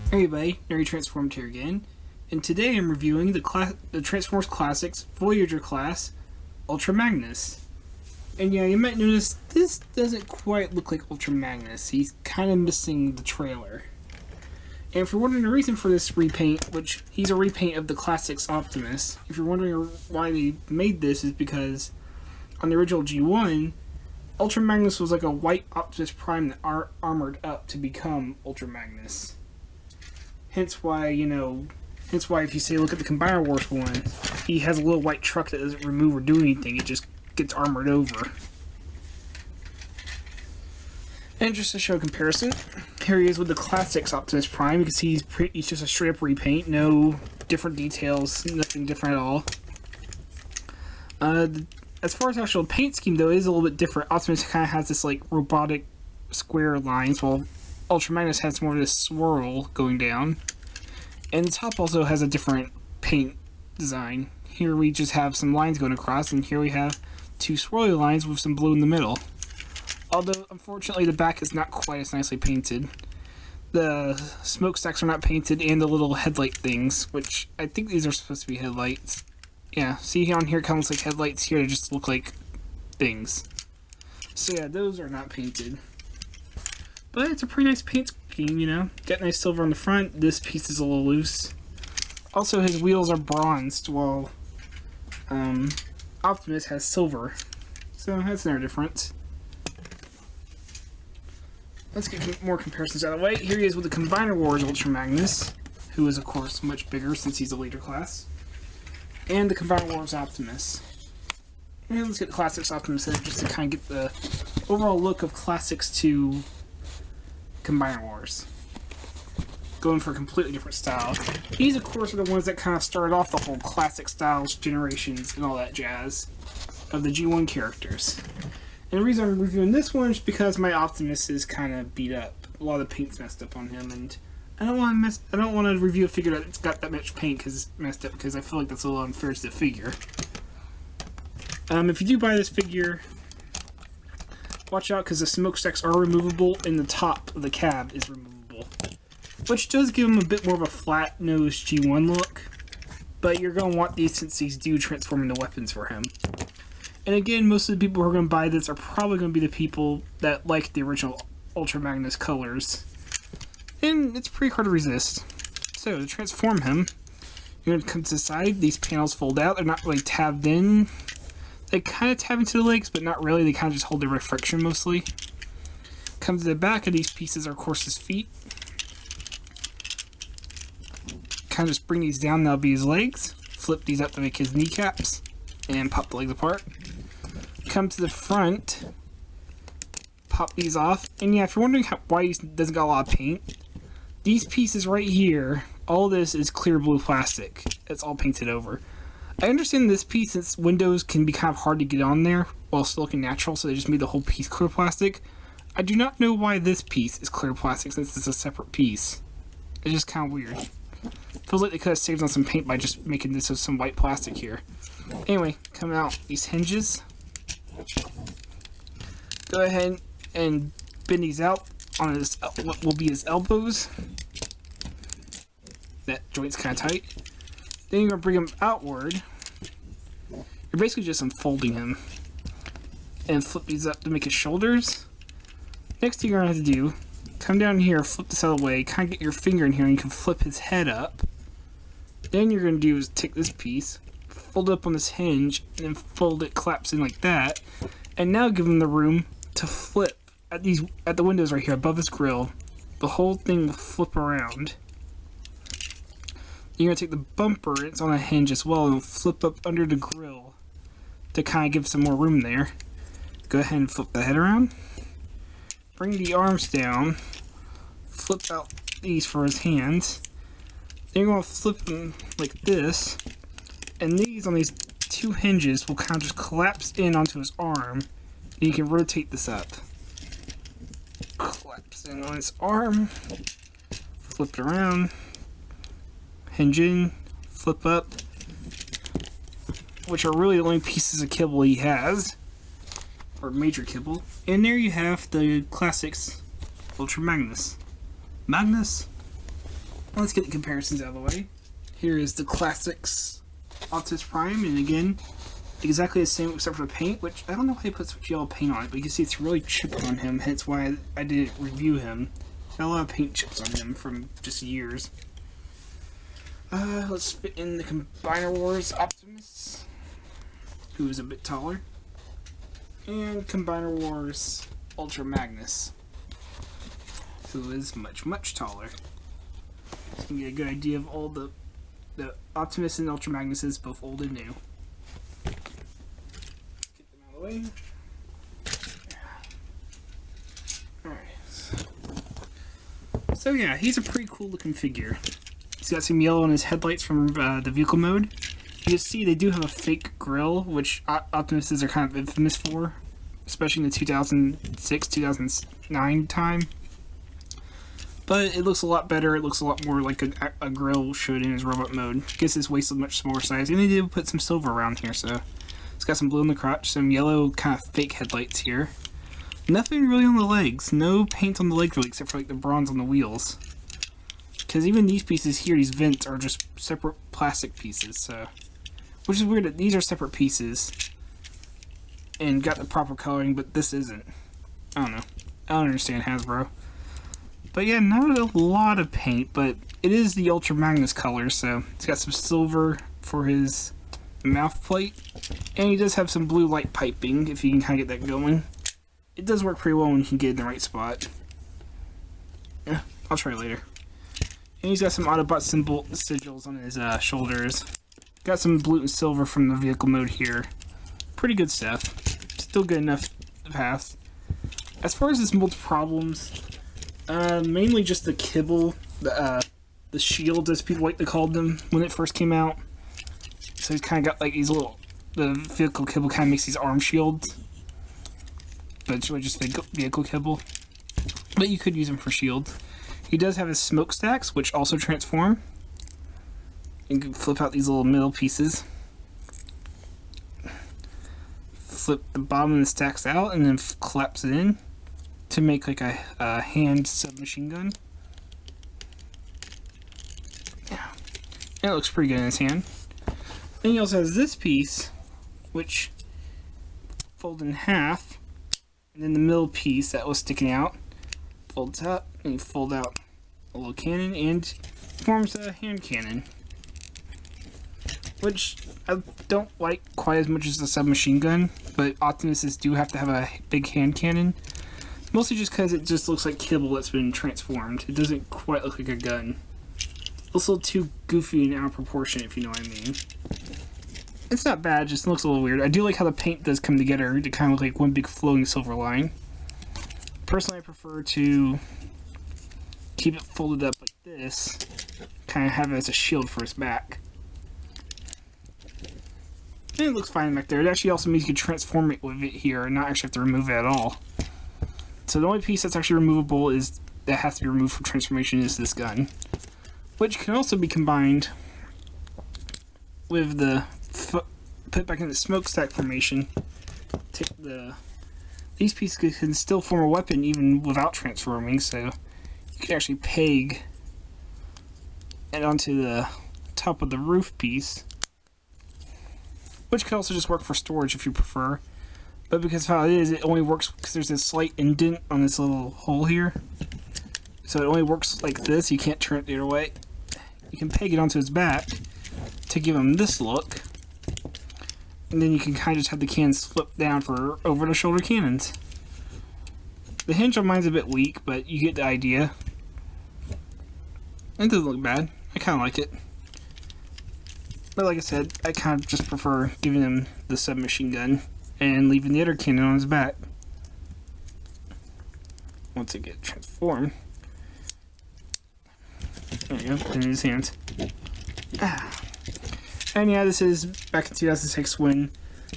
Hey everybody, Nerdy Transformed here again, and today I'm reviewing the Transformers Classics Voyager class, Ultra Magnus. And yeah, you might notice this doesn't quite look like Ultra Magnus. He's kind of missing the trailer. And if you're wondering the reason for this repaint, which he's a repaint of the Classics Optimus, if you're wondering why they made this, is because on the original G1, Ultra Magnus was like a white Optimus Prime that armored up to become Ultra Magnus. Hence why if you say look at the Combiner Wars one, he has a little white truck that doesn't remove or do anything, it just gets armored over. And just to show a comparison, here he is with the Classics Optimus Prime. You can see he's just a straight up repaint, no different details, nothing different at all. As far as actual paint scheme though, it is a little bit different. Optimus kind of has this like robotic square lines, while Ultra Magnus has more of this swirl going down. And the top also has a different paint design. Here we just have some lines going across, and here we have two swirly lines with some blue in the middle. Although, unfortunately, the back is not quite as nicely painted. The smokestacks are not painted, and the little headlight things, which I think these are supposed to be headlights. Yeah, see on here it kind of looks like headlights, here they just look like things. So yeah, those are not painted. But it's a pretty nice paint scheme, you know. Got nice silver on the front. This piece is a little loose. Also, his wheels are bronzed, while Optimus has silver. So that's another difference. Let's get more comparisons out of the way. Here he is with the Combiner Wars Ultra Magnus, who is, of course, much bigger since he's a later class. And the Combiner Wars Optimus. And let's get the Classics Optimus in just to kind of get the overall look of Classics to Combiner Wars. Going for a completely different style. These, of course, are the ones that kind of started off the whole classic styles, generations, and all that jazz of the G1 characters. And the reason I'm reviewing this one is because my Optimus is kind of beat up. A lot of the paint's messed up on him, and I don't want to review a figure that's got that much paint because it's messed up, because I feel like that's a little unfair to the figure. If you do buy this figure, watch out, because the smokestacks are removable and the top of the cab is removable. Which does give him a bit more of a flat-nosed G1 look. But you're going to want these since these do transform into weapons for him. And again, most of the people who are going to buy this are probably going to be the people that like the original Ultra Magnus colors. And it's pretty hard to resist. So, to transform him, you're going to come to the side. These panels fold out. They're not really tabbed in. They kind of tab into the legs, but not really. They kind of just hold their friction mostly. Come to the back of these pieces are, of course, his feet. Kind of just bring these down, that'll be his legs. Flip these up to make his kneecaps. And pop the legs apart. Come to the front. Pop these off. And yeah, if you're wondering why he doesn't got a lot of paint, these pieces right here, all this is clear blue plastic. It's all painted over. I understand this piece, since windows can be kind of hard to get on there while still looking natural, so they just made the whole piece clear plastic. I do not know why this piece is clear plastic since it's a separate piece. It's just kind of weird. Feels like they could have saved on some paint by just making this with some white plastic here. Anyway, coming out these hinges. Go ahead and bend these out on his what will be his elbows. That joint's kind of tight. Then you're going to bring him outward. You're basically just unfolding him. And flip these up to make his shoulders. Next thing you're going to have to do, come down here, flip this out of the way, kind of get your finger in here, and you can flip his head up. Then you're going to do is take this piece, fold it up on this hinge, and then fold it, collapse in like that. And now give him the room to flip at the windows right here above his grill. The whole thing will flip around. You're going to take the bumper, it's on a hinge as well, and flip up under the grill to kind of give some more room there. Go ahead and flip the head around. Bring the arms down. Flip out these for his hands. Then you're going to flip them like this. And these on these two hinges will kind of just collapse in onto his arm. And you can rotate this up. Collapse in on his arm. Flip it around. Hinge in, flip up, which are really the only pieces of kibble he has, or major kibble. And there you have the Classics Ultra Magnus. Magnus? Let's get the comparisons out of the way. Here is the Classics Optimus Prime, and again, exactly the same except for the paint, which I don't know why he put such yellow paint on it, but you can see it's really chipped on him, hence why I didn't review him. Got a lot of paint chips on him from just years. Let's fit in the Combiner Wars Optimus, who is a bit taller, and Combiner Wars Ultra Magnus, who is much, much taller. So you can get a good idea of all the Optimus and Ultra Magnuses, both old and new. Get them out of the way. Alright. So yeah, he's a pretty cool looking figure. He's got some yellow on his headlights from the vehicle mode. You can see they do have a fake grille, which Optimuses are kind of infamous for, especially in the 2006-2009 time. But it looks a lot better. It looks a lot more like a grille should in his robot mode. I guess his waist is much smaller size, and they did put some silver around here, so it's got some blue in the crotch, some yellow kind of fake headlights here. Nothing really on the legs. No paint on the legs really, except for like the bronze on the wheels. Because even these pieces here, these vents, are just separate plastic pieces, so... Which is weird that these are separate pieces and got the proper coloring, but this isn't. I don't know. I don't understand Hasbro. But yeah, not a lot of paint, but it is the Ultra Magnus color, so it's got some silver for his mouth plate, and he does have some blue light piping, if you can kind of get that going. It does work pretty well when you can get it in the right spot. Yeah, I'll try later. And he's got some Autobot sigils on his shoulders. Got some blue and silver from the vehicle mode here. Pretty good stuff. Still good enough to pass. As far as his mold's problems, mainly just the kibble, the shield, as people like to call them when it first came out. So he's kind of got like these little, the vehicle kibble kind of makes these arm shields. But it's really just vehicle kibble. But you could use them for shields. He does have his smokestacks, which also transform. You can flip out these little middle pieces. Flip the bottom of the stacks out and then collapse it in to make like a hand submachine gun. Yeah. And it looks pretty good in his hand. Then he also has this piece, which folds in half, and then the middle piece that was sticking out folds up, and you fold out a little cannon and forms a hand cannon, which I don't like quite as much as the submachine gun, but Optimuses do have to have a big hand cannon, mostly just because it just looks like kibble that's been transformed. It doesn't quite look like a gun. It looks a little too goofy and out of proportion, if you know what I mean. It's not bad, just looks a little weird. I do like how the paint does come together to kind of look like one big flowing silver line. Personally, I prefer to keep it folded up like this, kind of have it as a shield for his back. And it looks fine back there. It actually also means you can transform it with it here and not actually have to remove it at all. So the only piece that's actually removable is that has to be removed for transformation is this gun, which can also be combined with the put back in the smokestack formation. Take these pieces can still form a weapon even without transforming, so you can actually peg it onto the top of the roof piece, which can also just work for storage if you prefer. But because of how it is, it only works because there's this slight indent on this little hole here. So it only works like this, you can't turn it the other way. You can peg it onto his back to give him this look. And then you can kind of just have the cannons flip down for over-the-shoulder cannons. The hinge on mine's a bit weak, but you get the idea. It doesn't look bad. I kind of like it. But like I said, I kind of just prefer giving him the submachine gun and leaving the other cannon on his back. Once it gets transformed. There you go, in his hands. And yeah, this is back in 2006 when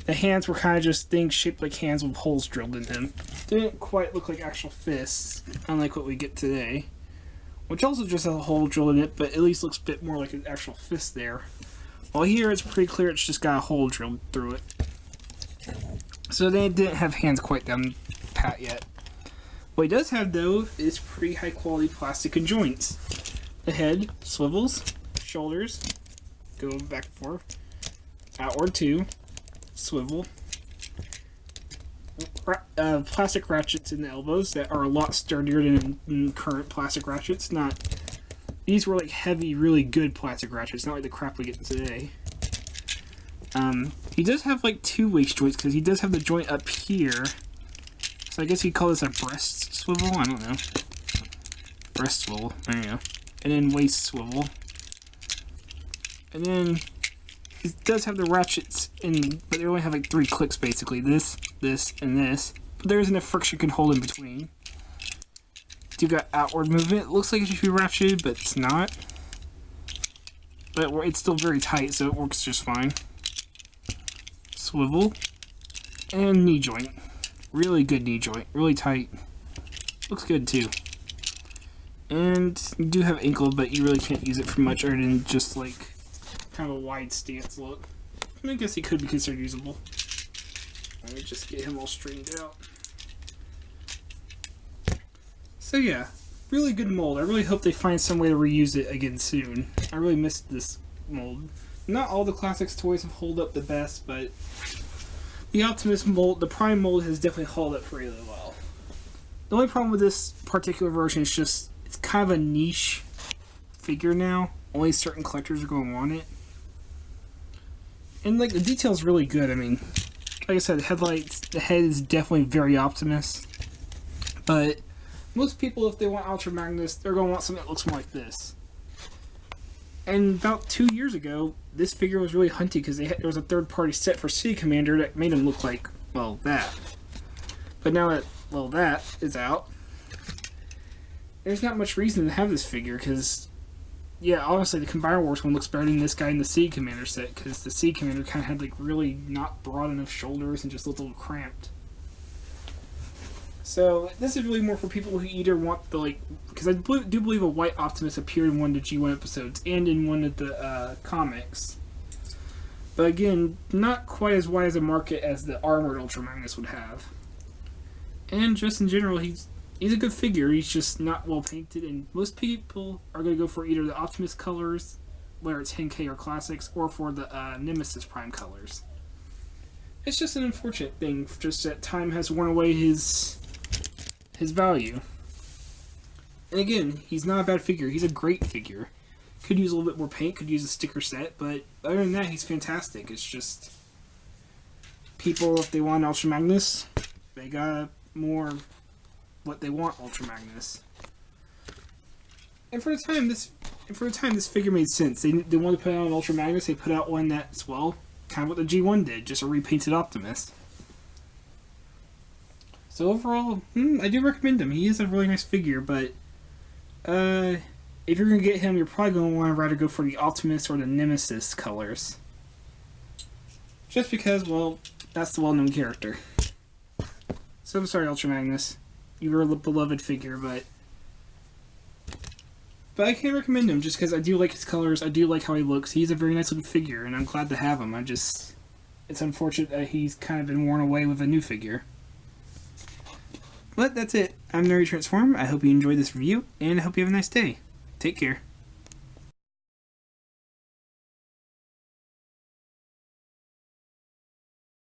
the hands were kind of just things shaped like hands with holes drilled in them. They didn't quite look like actual fists, unlike what we get today. Which also just has a hole drilled in it, but at least looks a bit more like an actual fist there. While here it's pretty clear it's just got a hole drilled through it. So they didn't have hands quite down pat yet. What he does have though is pretty high quality plastic and joints. The head swivels, shoulders go back and forth, outward 2, swivel. Plastic ratchets in the elbows that are a lot sturdier than current plastic ratchets. These were like heavy, really good plastic ratchets, not like the crap we get today. He does have like 2 waist joints because he does have the joint up here. So I guess you'd call this a breast swivel. I don't know. Breast swivel. There you go. And then waist swivel. And then he does have the ratchets but they only have like 3 clicks basically. This, and this. But there isn't a friction you can hold in between. You got outward movement. It looks like it should be ratcheted, but it's not. But it's still very tight, so it works just fine. Swivel. And knee joint. Really good knee joint. Really tight. Looks good too. And you do have ankle, but you really can't use it for much other than just like kind of a wide stance look. I guess he could be considered usable. Let me just get him all straightened out. So yeah, really good mold. I really hope they find some way to reuse it again soon. I really missed this mold. Not all the Classics toys have held up the best, but the Optimus mold, the Prime mold, has definitely held up really well. The only problem with this particular version is just it's kind of a niche figure now. Only certain collectors are going to want it. And like the detail's really good. I mean, like I said, the head is definitely very Optimus. But most people, if they want Ultra Magnus, they're going to want something that looks more like this. And about 2 years ago, this figure was really hunted because there was a third-party set for City Commander that made him look like, well, that. But now that, well, that is out, there's not much reason to have this figure because, yeah, honestly, the Combiner Wars one looks better than this guy in the City Commander set because the City Commander kind of had, like, really not broad enough shoulders and just looked a little cramped. So, this is really more for people who either want the, like, because I do believe a white Optimus appeared in one of the G1 episodes and in one of the comics. But again, not quite as wide as a market as the armored Ultra Magnus would have. And just in general, he's a good figure. He's just not well painted, and most people are going to go for either the Optimus colors, whether it's 10K or Classics, or for the Nemesis Prime colors. It's just an unfortunate thing, just that time has worn away his value. And again, he's not a bad figure. He's a great figure. Could use a little bit more paint, could use a sticker set, but other than that, he's fantastic. It's just people, if they want Ultra Magnus, they got more what they want Ultra Magnus. And for the time, this figure made sense. They wanted to put out an Ultra Magnus. They put out one that's, well, kind of what the G1 did, just a repainted Optimus. So overall, I do recommend him. He is a really nice figure, but if you're going to get him, you're probably going to want to rather go for the Optimus or the Nemesis colors. Just because, well, that's the well-known character. So I'm sorry, Ultra Magnus. You were a beloved figure, but I can't recommend him just because I do like his colors. I do like how he looks. He's a very nice looking figure, and I'm glad to have him. It's unfortunate that he's kind of been worn away with a new figure. But that's it. I'm Nerdy Transform. I hope you enjoyed this review, and I hope you have a nice day. Take care.